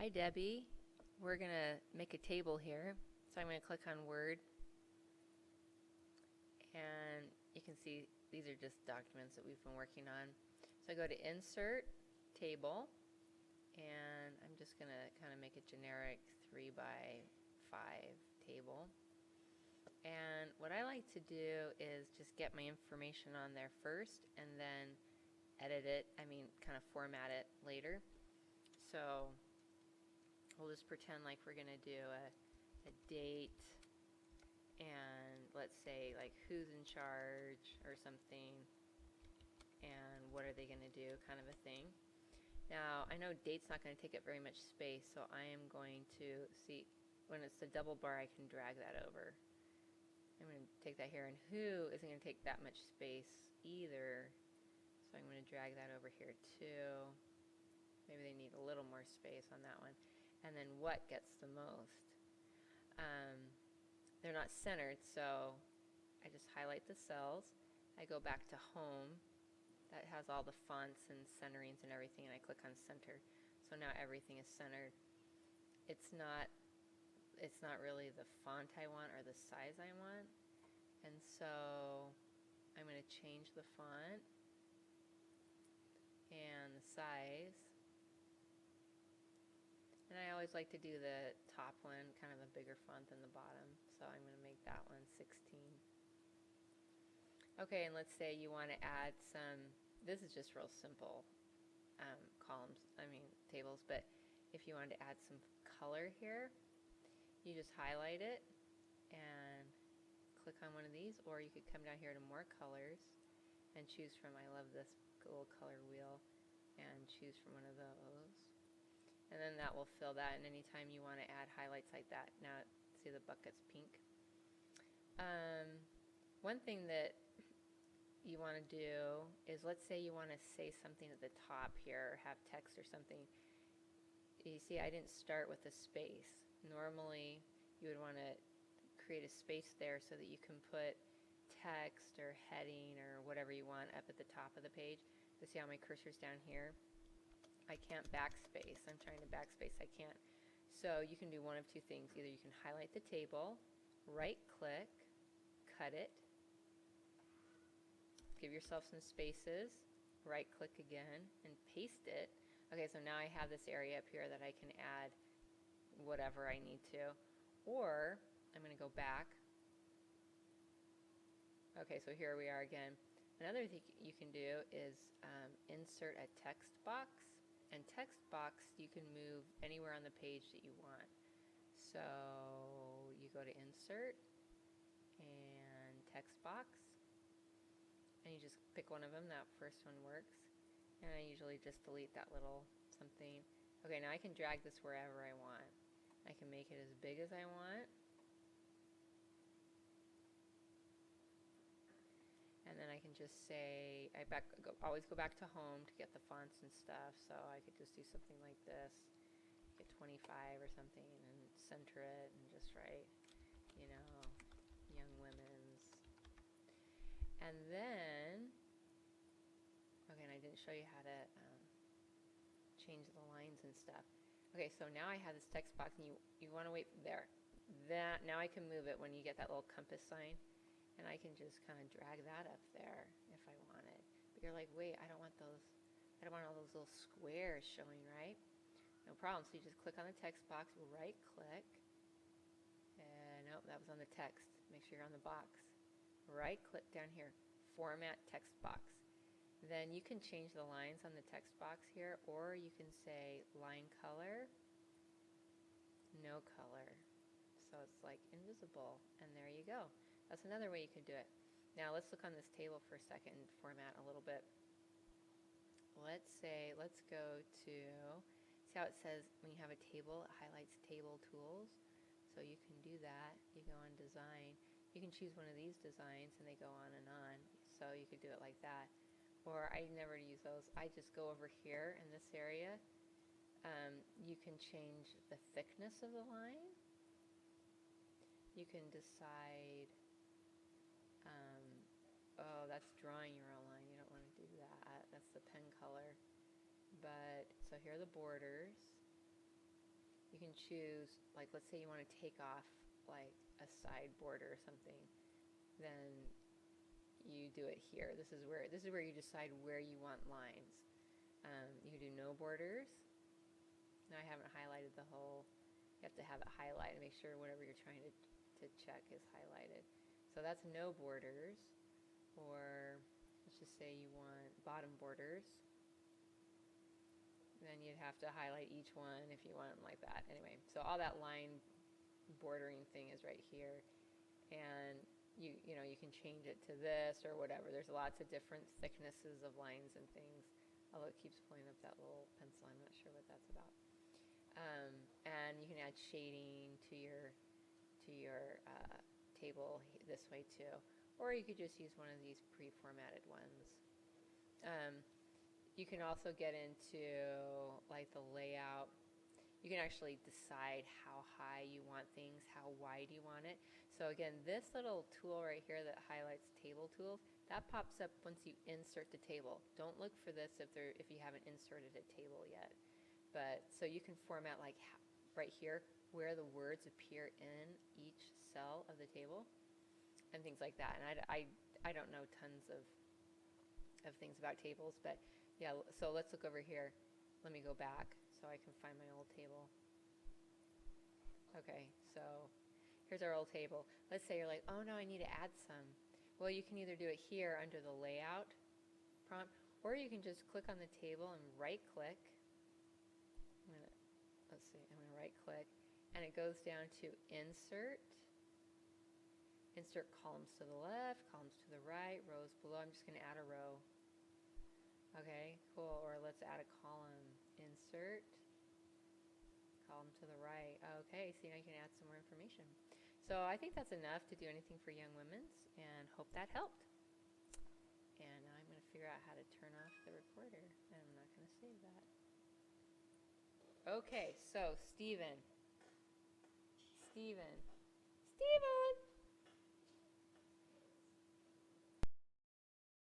Hi Debbie, we're going to make a table here. So I'm going to click on Word and you can see these are just documents that we've been working on. So I go to Insert, Table, and I'm just going to kind of make a generic 3 by 5 table. And what I like to do is just get my information on there first and then edit it, kind of format it later. So we'll just pretend like we're going to do a date and let's say like who's in charge or something and what are they going to do kind of a thing. Now I know date's not going to take up very much space, so I am going to see when it's the double bar I can drag that over. I'm going to take that here, and who isn't going to take that much space either, so I'm going to drag that over here too. Maybe they need a little more space on that one. And then what gets the most? They're not centered, so I just highlight the cells. I go back to home. That has all the fonts and centerings and everything, and I click on center. So now everything is centered. It's not really the font I want or the size I want. And so I'm going to change the font and the size. And I always like to do the top one kind of a bigger font than the bottom. So I'm going to make that one 16. Okay, and let's say you want to add some, this is just real simple tables, but if you wanted to add some color here, you just highlight it and click on one of these, or you could come down here to more colors and choose from, I love this little color wheel, and choose from one of those. And then that will fill that, and anytime you want to add highlights like that, now see the bucket's pink. One thing that you want to do is, let's say you want to say something at the top here, or have text or something. You see I didn't start with a space. Normally you would want to create a space there so that you can put text or heading or whatever you want up at the top of the page. But see how my cursor's down here? I can't backspace. I'm trying to backspace. I can't. So you can do one of two things. Either you can highlight the table, right click, cut it, give yourself some spaces, right click again, and paste it. Okay, so now I have this area up here that I can add whatever I need to. Or I'm going to go back. Okay, so here we are again. Another thing you can do is insert a text box. And text box you can move anywhere on the page that you want. So you go to insert and text box, and you just pick one of them. That first one works. And I usually just delete that little something. Okay, now I can drag this wherever I want. I can make it as big as I want. And then I can just say, always go back to home to get the fonts and stuff. So I could just do something like this, get 25 or something, and center it and just write, Young Women's. And then, okay, and I didn't show you how to change the lines and stuff. Okay, so now I have this text box, and you want to wait there. Now I can move it when you get that little compass sign, and I can just kind of drag that up there if I wanted. But you're like, wait, I don't want all those little squares showing, right? No problem. So you just click on the text box, right click, and nope, that was on the text. Make sure you're on the box. Right click down here, format text box. Then you can change the lines on the text box here, or you can say line color, no color. So it's like invisible, and there you go. That's another way you could do it. Now let's look on this table for a second and format a little bit. Let's go to, see how it says when you have a table, it highlights table tools. So you can do that. You go on design. You can choose one of these designs and they go on and on. So you could do it like that. Or I never use those. I just go over here in this area. You can change the thickness of the line. You can decide, oh, that's drawing your own line. You don't want to do that. That's the pen color. But, so here are the borders. can choose, like, let's say you want to take off like a side border or something, then you do it here. This is where you decide where you want lines. You can do no borders. Now I haven't highlighted the whole. You have to have it highlighted to make sure whatever you're trying to check is highlighted. So that's no borders. Or let's just say you want bottom borders. Then you'd have to highlight each one if you want them like that. Anyway, so all that line bordering thing is right here. And you can change it to this or whatever. There's lots of different thicknesses of lines and things. Although it keeps pulling up that little pencil, I'm not sure what that's about. And you can add shading to your table this way too. Or you could just use one of these pre-formatted ones. You can also get into like the layout. You can actually decide how high you want things, how wide you want it. So again, this little tool right here that highlights table tools, that pops up once you insert the table. Don't look for this if you haven't inserted a table yet. But so you can format like right here where the words appear in each cell of the table and things like that. And I don't know tons of things about tables, but yeah, so let's look over here. Let me go back so I can find my old table. Okay, so here's our old table. Let's say you're like, oh no, I need to add some. Well, you can either do it here under the layout prompt, or you can just click on the table and right click. I'm gonna right click, and it goes down to insert columns to the left, columns to the right, rows below. I'm just gonna add a row. Okay, cool. Or let's add a column. Insert column to the right. Okay, see, now you can add some more information. So I think that's enough to do anything for Young Women's, and hope that helped. And now I'm going to figure out how to turn off the recorder, and I'm not going to save that. Okay, so Stephen.